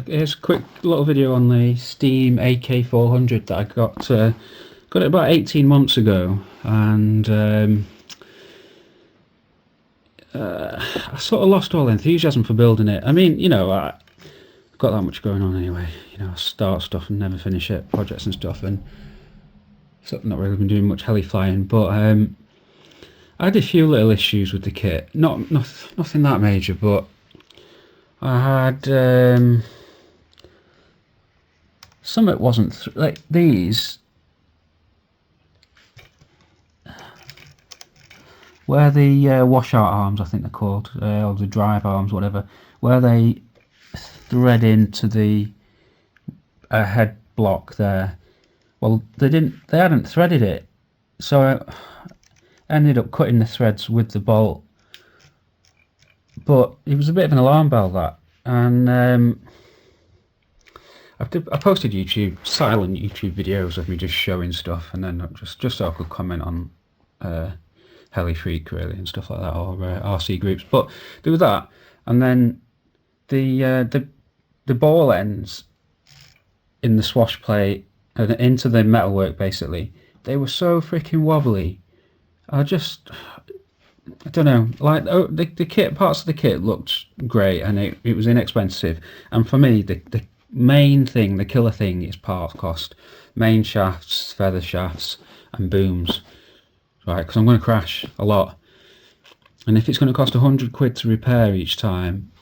Here's a quick little video on the Steam AK400 that I got it about 18 months ago, and I sort of lost all enthusiasm for building it. I mean, I've got that much going on anyway. I start stuff and never finish it, projects and stuff, and so not really been doing much heli flying. But I had a few little issues with the kit. Nothing that major, but I had some it wasn't like these, where the washout arms, I think they're called, or the drive arms, whatever, where they thread into the head block there. Well, they hadn't threaded it, so I ended up cutting the threads with the bolt. But it was a bit of an alarm bell, that, and I posted silent YouTube videos of me just showing stuff, and then just so I could comment on Heli Freak really and stuff like that, or RC groups. But there was that, and then the ball ends in the swash plate and into the metalwork, basically, they were so freaking wobbly. I don't know, like, the kit, parts of the kit looked great, and it was inexpensive, and for me the main thing, the killer thing, is part cost. Main shafts, feather shafts, and booms, right? Because I'm going to crash a lot, and if it's going to cost £100 to repair each time,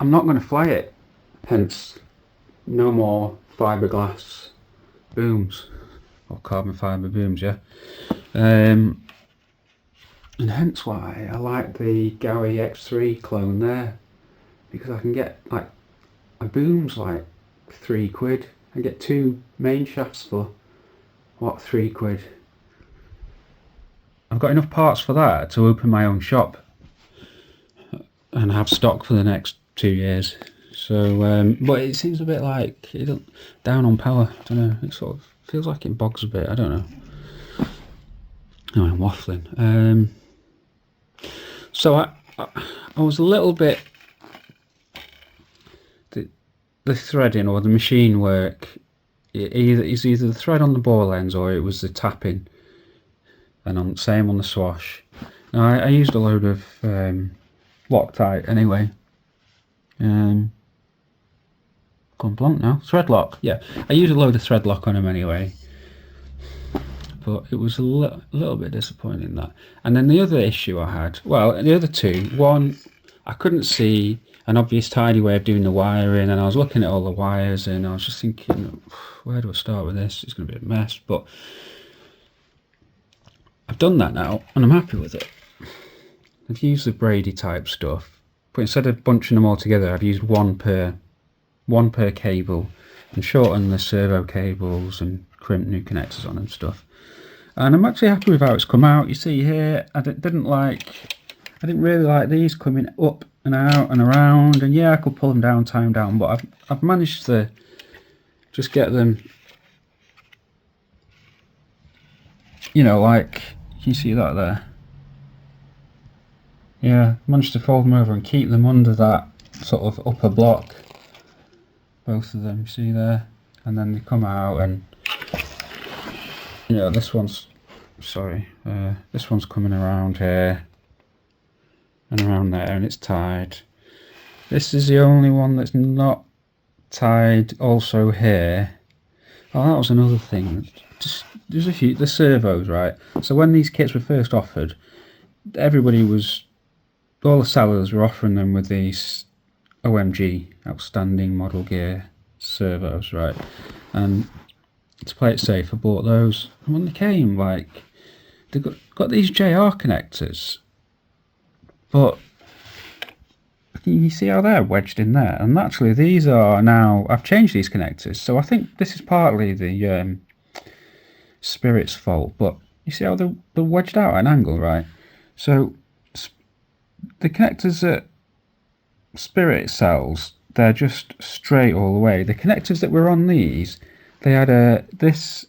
I'm not going to fly it. Hence, no more fiberglass booms, or carbon fiber booms, yeah. And hence why I like the ak400 clone there, because I can get like a boom's like £3. I get 2 main shafts for what, £3. I've got enough parts for that to open my own shop and have stock for the next 2 years. So, but it seems a bit like down on power. I don't know. It sort of feels like it bogs a bit. I don't know. No, I'm waffling. So I was a little bit, the threading or the machine work, it's either the thread on the ball ends or it was the tapping, and same on the swash. Now I used a load of Loctite anyway. Gone blank now. Thread lock, yeah. I used a load of thread lock on them anyway, but it was a little bit disappointing, that. And then the other issue I had, well, the other two, one, I couldn't see an obvious tidy way of doing the wiring, and I was looking at all the wires and I was just thinking, where do I start with this? It's going to be a mess, but I've done that now and I'm happy with it. I've used the Brady type stuff, but instead of bunching them all together, I've used one per cable, and shortened the servo cables and crimped new connectors on and stuff. And I'm actually happy with how it's come out. You see here, I didn't really like these coming up and out and around, and yeah, I could pull them down, tie them down, but I've managed to just get them, like, you see that there? Yeah, managed to fold them over and keep them under that sort of upper block, both of them, see there, and then they come out, and this one's coming around here and around there, and it's tied. This is the only one that's not tied, also here. Oh, that was another thing. Just there's a few, the servos, right? So when these kits were first offered, all the sellers were offering them with these OMG, outstanding model gear servos, right? And to play it safe, I bought those. And when they came, like, they got these JR connectors, but you see how they're wedged in there? And actually, these are now, I've changed these connectors, so I think this is partly the Spirit's fault. But you see how they're wedged out at an angle, right? So the connectors that Spirit sells, they're just straight all the way. The connectors that were on these, they had this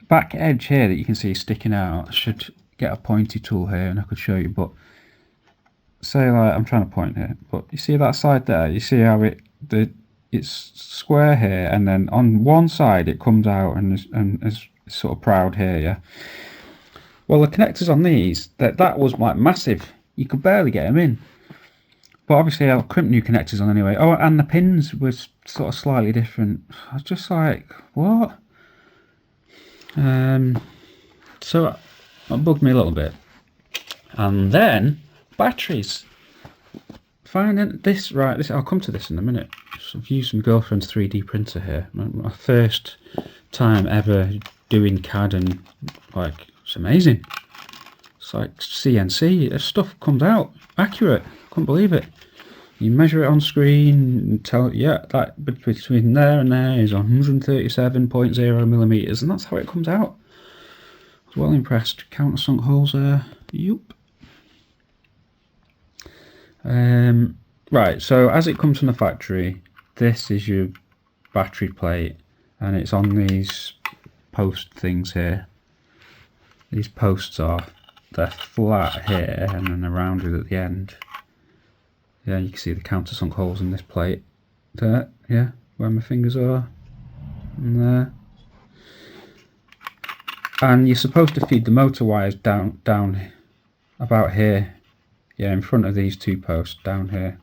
back edge here that you can see sticking out. I should get a pointy tool here and I could show you, but say, like, I'm trying to point here, but you see that side there, you see how it's square here, and then on one side it comes out and is sort of proud here, yeah. Well, the connectors on these, that was like massive. You could barely get them in. But obviously I'll crimp new connectors on anyway. Oh, and the pins was sort of slightly different. I was just like, what? So that bugged me a little bit. And then batteries. Finding this, right, this, I'll come to this in a minute. So I've used my girlfriend's 3D printer here. My first time ever doing CAD, and like, it's amazing. It's like CNC, this stuff comes out accurate. Couldn't believe it. You measure it on screen and tell, yeah, that between there and there is 137.0 millimeters, and that's how it comes out. I was well impressed. Countersunk holes there. Yup. Right, so as it comes from the factory, this is your battery plate, and it's on these post things here. These posts they're flat here, and then they're rounded at the end. Yeah, you can see the countersunk holes in this plate. There, yeah, where my fingers are. And there. And you're supposed to feed the motor wires down about here. Yeah, in front of these two posts, down here.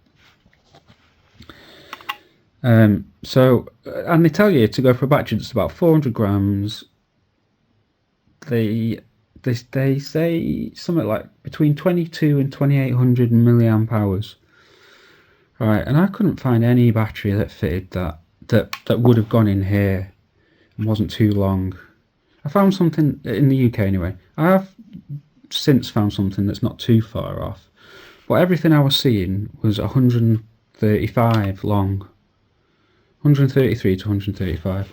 So, and they tell you to go for a battery that's about 400 grams. They say something like between 22 and 2800 milliamp hours. Right, and I couldn't find any battery that fitted that would have gone in here and wasn't too long. I found something in the UK anyway. I have since found something that's not too far off, but everything I was seeing was 135 long, 133 to 135.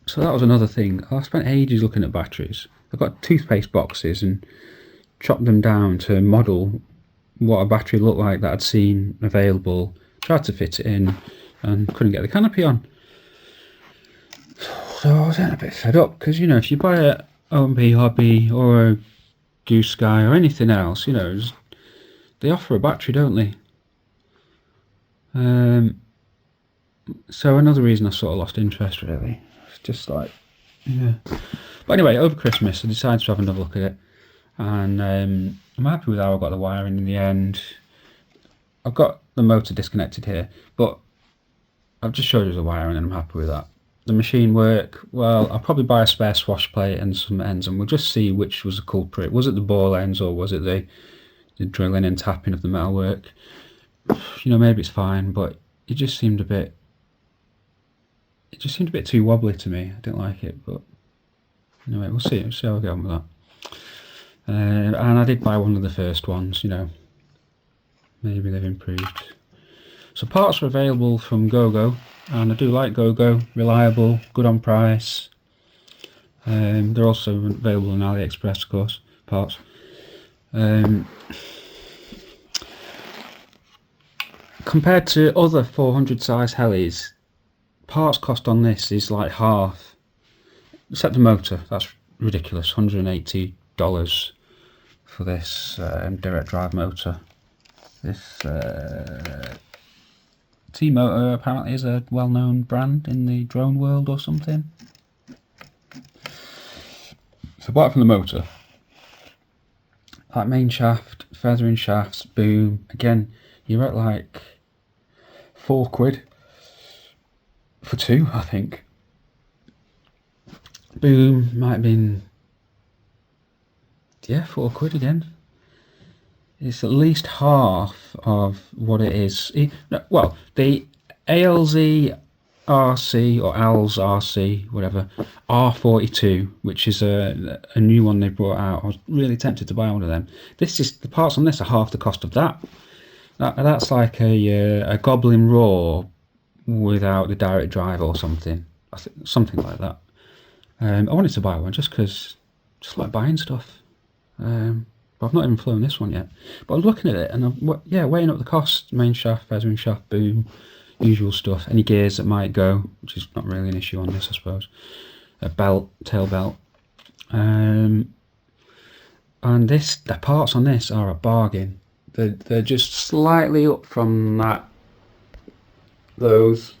So that was another thing. I spent ages looking at batteries. I got toothpaste boxes and chopped them down to model what a battery looked like that I'd seen available, tried to fit it in, and couldn't get the canopy on. So I was getting a bit fed up, because, you know, if you buy a O&P Hobby or a Goose Sky or anything else, you know, they offer a battery, don't they? So another reason I sort of lost interest, really. It's just like, yeah. But anyway, over Christmas I decided to have another look at it, and I'm happy with how I got the wiring in the end. I've got the motor disconnected here, but I've just showed you the wiring and I'm happy with that. The machine work, well, I'll probably buy a spare swash plate and some ends, and we'll just see which was the culprit. Was it the ball ends, or was it the drilling and tapping of the metalwork? You know, maybe it's fine, but it just seemed a bit too wobbly to me. I didn't like it, but anyway, we'll see how I get on with that. And I did buy one of the first ones, you know, maybe they've improved. So parts are available from GoGo, and I do like GoGo, reliable, good on price. They're also available on AliExpress, of course, parts. Compared to other 400 size Helis, parts cost on this is like half, except the motor. That's ridiculous, $180 for this direct drive motor. This T-Motor apparently is a well-known brand in the drone world or something. So apart from the motor, that main shaft, feathering shafts, boom, again, you're at like £4 for two, I think. Boom might have been, yeah, £4 again. It's at least half of what it is. Well, the ALZ RC or ALZ RC, whatever, R42, which is a new one they brought out. I was really tempted to buy one of them. This is, the parts on this are half the cost of that. That's like a Goblin Raw without the direct drive or something. Something like that. I wanted to buy one just because, just like buying stuff. But I've not even flown this one yet. But I was looking at it and I'm weighing up the costs. Main shaft, feathering shaft, boom, usual stuff. Any gears that might go, which is not really an issue on this, I suppose. A belt, tail belt. And the parts on this are a bargain. They're just slightly up from that those,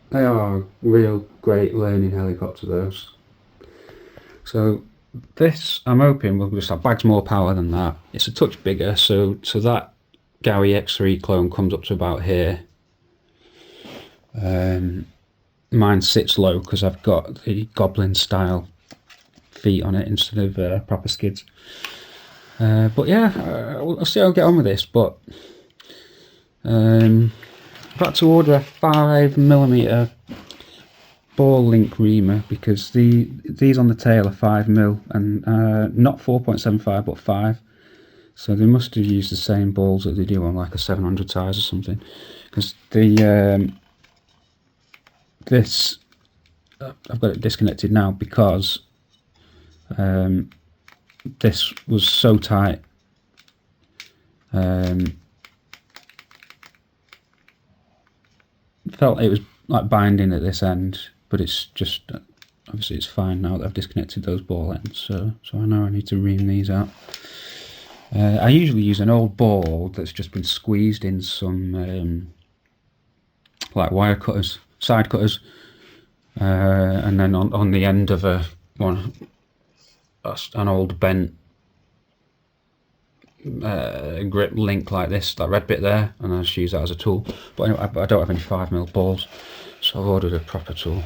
they are real great learning helicopter, those. So this, I'm hoping, will just have bags more power than that. It's a touch bigger, so that Gaui X3 clone comes up to about here. Mine sits low because I've got the Goblin style feet on it instead of proper skids. But yeah, I'll see how I get on with this. But I've had to order a 5mm ball link reamer because these on the tail are 5mm and not 4.75 but 5. So they must have used the same balls that they do on like a 700 size or something. Because this I've got it disconnected now because this was so tight. Felt it was like binding at this end, but it's just obviously it's fine now that I've disconnected those ball ends. So I know I need to ream these out. I usually use an old ball that's just been squeezed in some like wire cutters, side cutters, and then on the end of an old bent grip link like this, that red bit there, and I just use that as a tool. But anyway, I don't have any 5mm balls, so I've ordered a proper tool.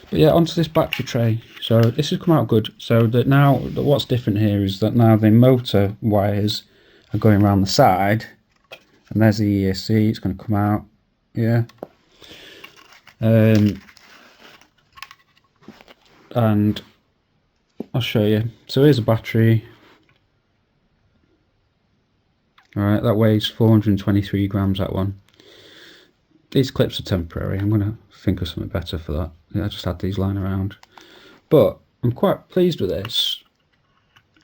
But yeah, onto this battery tray. So this has come out good. So that now, what's different here is that now the motor wires are going around the side, and there's the ESC. It's going to come out, yeah. And I'll show you. So here's a battery. Alright, that weighs 423 grams, that one. These clips are temporary. I'm going to think of something better for that. I just had these lying around. But I'm quite pleased with this.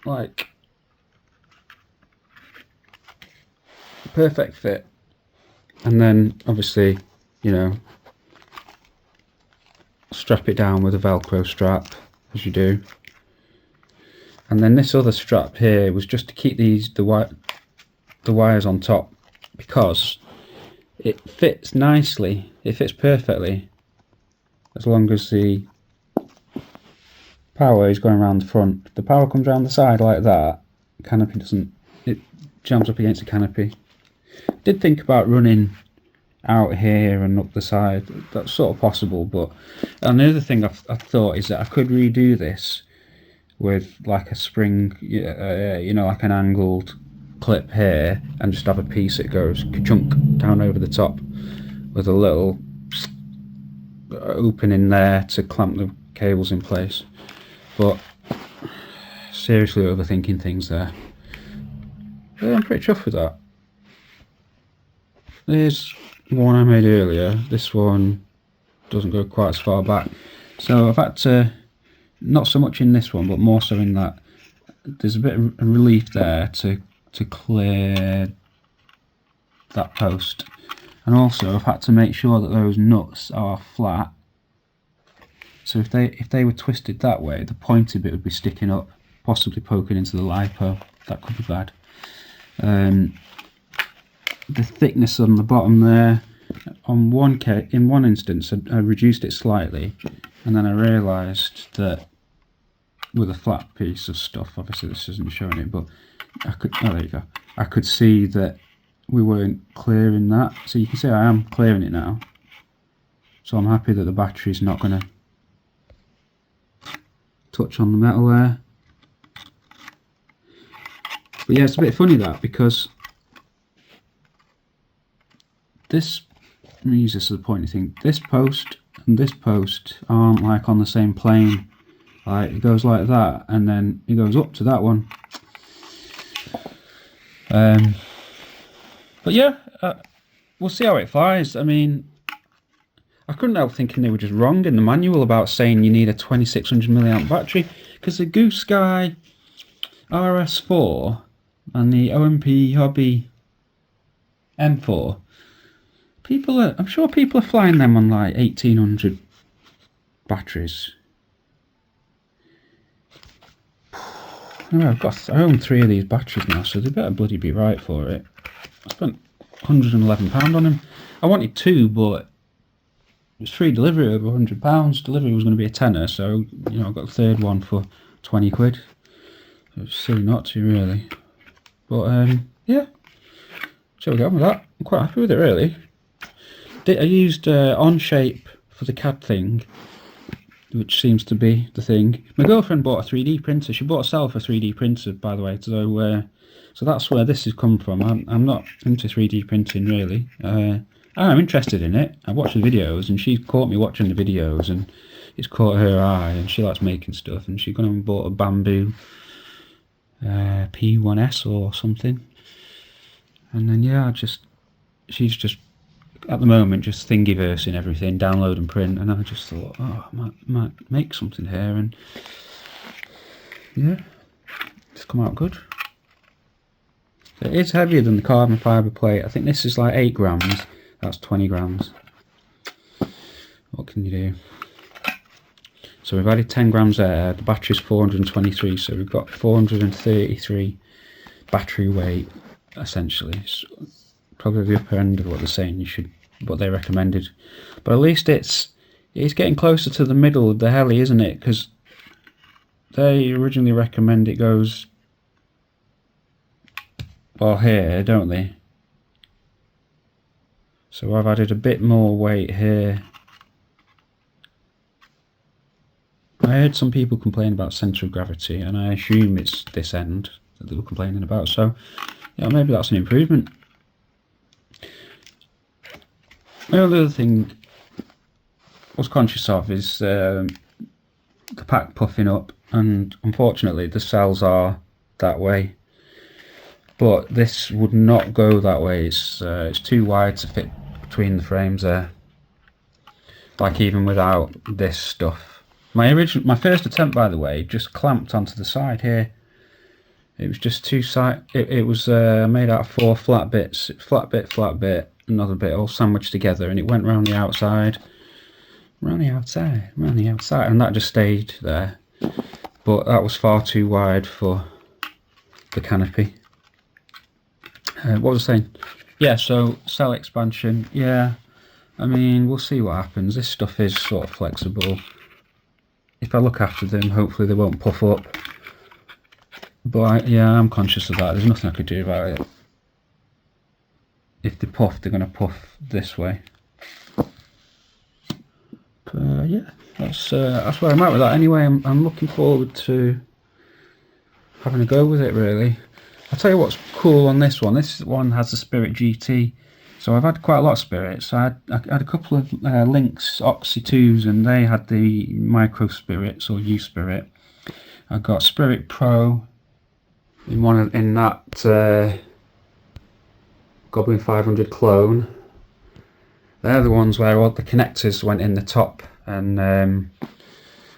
Like, perfect fit. And then, obviously, you know, strap it down with a Velcro strap, as you do. And then this other strap here was just to keep the wires on top, because it fits nicely, it fits perfectly, as long as the power is going around the front. If the power comes around the side like that, the canopy doesn't, it jams up against the canopy. Did think about running out here and up the side, that's sort of possible, but another thing I thought is that I could redo this with like a spring, you know, like an angled clip here, and just have a piece that goes ka-chunk down over the top with a little opening there to clamp the cables in place. But seriously overthinking things there. Yeah, I'm pretty chuffed with that. There's one I made earlier. This one doesn't go quite as far back, so I've had to, not so much in this one but more so in that, there's a bit of relief there to clear that post. And also I've had to make sure that those nuts are flat, so if they were twisted that way, the pointy bit would be sticking up, possibly poking into the lipo. That could be bad. The thickness on the bottom there, in one instance I reduced it slightly, and then I realised that with a flat piece of stuff, obviously this isn't showing it, but I could, oh there you go, I could see that we weren't clearing that. So you can see I am clearing it now, so I'm happy that the battery's not going to touch on the metal there. But yeah, it's a bit funny that, because this, let me use this as a pointy thing, this post and this post aren't like on the same plane. Like, it goes like that and then it goes up to that one. But yeah, we'll see how it flies. I mean, I couldn't help thinking they were just wrong in the manual about saying you need a 2600 milliamp battery, because the Goose Sky RS4 and the OMP Hobby M4, I'm sure people are flying them on like 1800 batteries. Anyway, I own 3 of these batteries now, so they better bloody be right for it. I spent £111 on them. I wanted two, but it was free delivery over £100. Delivery was going to be a tenner, so you know I got the third one for 20 quid. It was silly not to, really. But yeah, so we got on with that. I'm quite happy with it, really. I used Onshape for the CAD thing, which seems to be the thing. My girlfriend bought a 3D printer. She bought herself a 3D printer, by the way. So that's where this has come from. I'm not into 3D printing, really. I'm interested in it. I watch the videos, and she caught me watching the videos, and it's caught her eye, and she likes making stuff, and she gone and bought a bamboo P1S or something. And then yeah, she's just at the moment just thingiversing everything, download and print, and I just thought, oh, I might make something here, and yeah, it's come out good. It is heavier than the carbon fibre plate. I think this is like 8 grams, that's 20 grams. What can you do? So we've added 10 grams there, the battery's 423, so we've got 433 battery weight, essentially. It's probably the upper end of what they're saying what they recommended. But at least it's getting closer to the middle of the Heli, isn't it? Because they originally recommend it goes, well, here, don't they? So I've added a bit more weight here. I heard some people complain about centre of gravity, and I assume it's this end that they were complaining about. So yeah, maybe that's an improvement. The only other thing I was conscious of is the pack puffing up, and unfortunately the cells are that way. But this would not go that way. It's too wide to fit between the frames there. Like even without this stuff. My first attempt, by the way, just clamped onto the side here. It was just two side. It was made out of 4 flat bits. Flat bit, another bit, all sandwiched together, and it went round the outside, round the outside, and that just stayed there. But that was far too wide for the canopy. What was I saying? Yeah, so cell expansion. Yeah, I mean, we'll see what happens. This stuff is sort of flexible. If I look after them, hopefully they won't puff up. But yeah, I'm conscious of that. There's nothing I could do about it. If they puff, they're going to puff this way. But yeah, that's where I'm at with that. Anyway, I'm looking forward to having a go with it, really. I'll tell you what's cool on this one. This one has the Spirit GT. So I've had quite a lot of Spirits. I had a couple of Lynx Oxy 2s, and they had the Micro Spirits or U Spirit. I got Spirit Pro in that Goblin 500 clone. They're the ones where all the connectors went in the top, and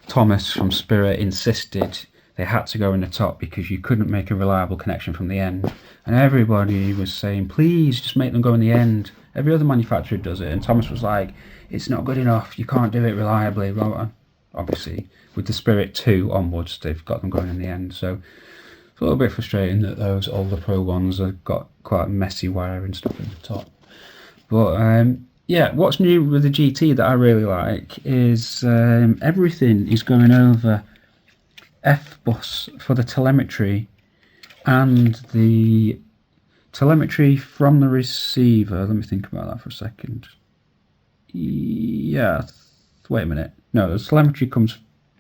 Thomas from Spirit insisted they had to go in the top because you couldn't make a reliable connection from the end. And everybody was saying, please just make them go in the end. Every other manufacturer does it, and Thomas was like, it's not good enough, you can't do it reliably. Well, obviously with the Spirit 2 onwards, they've got them going in the end. So it's a little bit frustrating that those older Pro ones have got quite messy wire and stuff in the top. But yeah, what's new with the GT that I really like is everything is going over F-bus for the telemetry, and the telemetry from the receiver. Let me think about that for a second. Yeah, wait a minute. No, the telemetry comes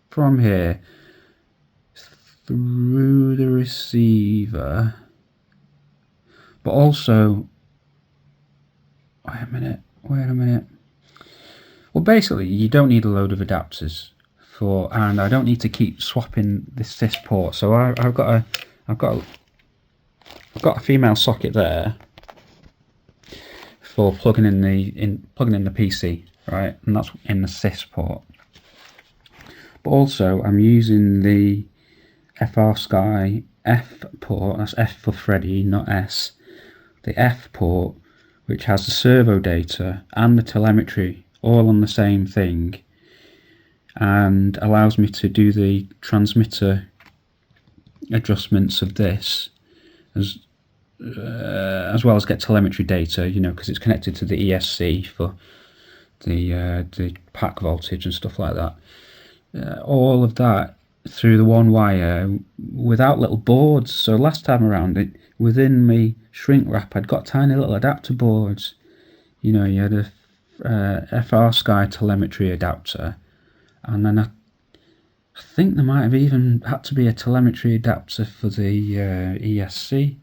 from here through the receiver, but also, wait a minute. Well, basically, you don't need a load of adapters and I don't need to keep swapping this sys port. So I've got a female socket there for plugging in the PC, right? And that's in the sys port. But also, I'm using the FR Sky F port. That's F for Freddy, not S. The F port, which has the servo data and the telemetry all on the same thing, and allows me to do the transmitter adjustments of this as well as get telemetry data, you know, because it's connected to the ESC for the pack voltage and stuff like that. All of that through the one wire without little boards. So last time around, within my shrink wrap, I'd got tiny little adapter boards. You know, you had a FR Sky telemetry adapter, and then I think there might have even had to be a telemetry adapter for the ESC.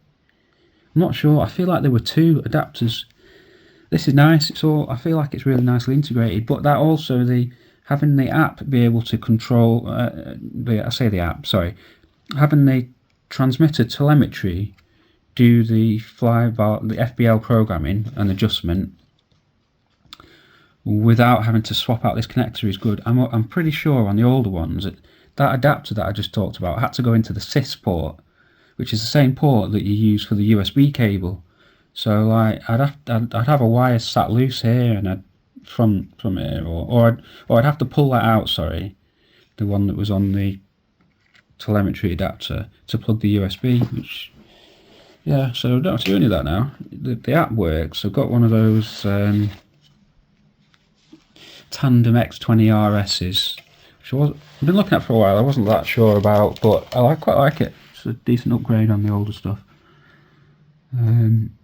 I'm not sure. I feel like there were two adapters. This is nice. It's all. I feel like it's really nicely integrated. But that also having the app be able to control. Having the transmitter telemetry do the FBL programming and adjustment without having to swap out this connector is good. I'm pretty sure on the older ones that adapter that I just talked about had to go into the sys port, which is the same port that you use for the USB cable. So like I'd have a wire sat loose here, and from here, or I'd have to pull that out. Sorry, the one that was on the telemetry adapter to plug the USB. Which, yeah, so I don't have to do any of that now. The app works. I've got one of those Tandem X20 RS's, which I've been looking at for a while. I wasn't that sure about, but I quite like it. It's a decent upgrade on the older stuff. And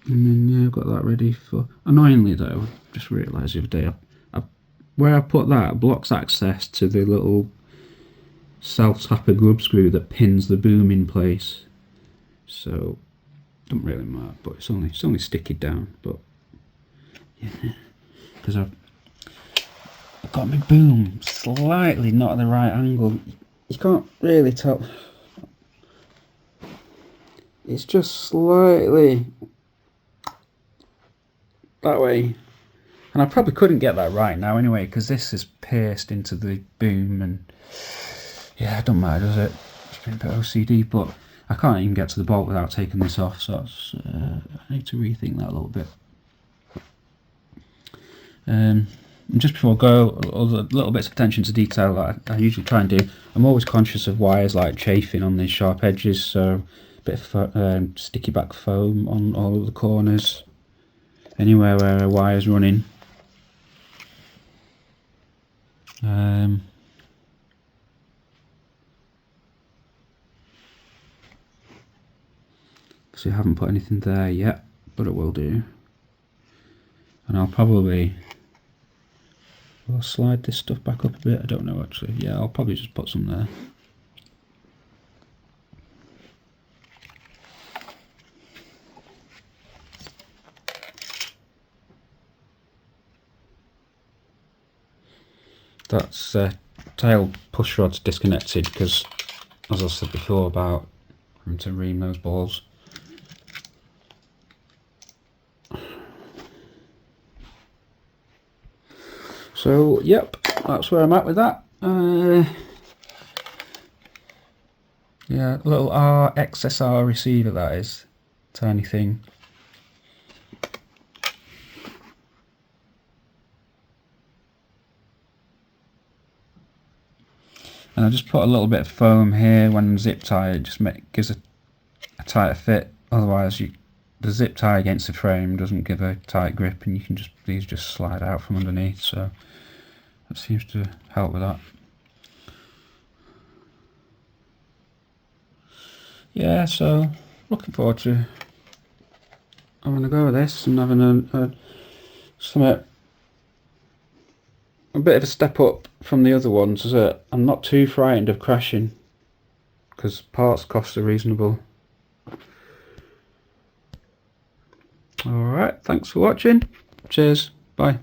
then yeah, I've got that ready for. Annoyingly though, I just realised the other day, where I put that blocks access to the little self-tapper grub screw that pins the boom in place. So it doesn't really matter, but it's only sticky down. But yeah, because I've got my boom slightly not at the right angle. You can't really tell. It's just slightly that way, and I probably couldn't get that right now anyway, because this is pierced into the boom, and yeah, it don't matter, does it? It's been a bit OCD, but I can't even get to the bolt without taking this off, so I need to rethink that a little bit. And just before I go, other little bits of attention to detail that I usually try and do. I'm always conscious of wires like chafing on these sharp edges, so a bit of sticky back foam on all of the corners, anywhere where a wire's running. So I haven't put anything there yet, but it will do. And I'll probably slide this stuff back up a bit. I don't know actually. Yeah, I'll probably just put some there. That's tail push rod's disconnected because, as I said before, about having to ream those balls. So yep, that's where I'm at with that. Yeah, little XSR receiver, that is, tiny thing. And I just put a little bit of foam here when zip tie. It just gives a tighter fit. Otherwise, the zip tie against the frame doesn't give a tight grip, and these just slide out from underneath. So that seems to help with that. Yeah, so looking forward to having a go with this and having a bit of a step up from the other ones. I'm not too frightened of crashing because parts costs are reasonable. Alright, thanks for watching. Cheers, bye.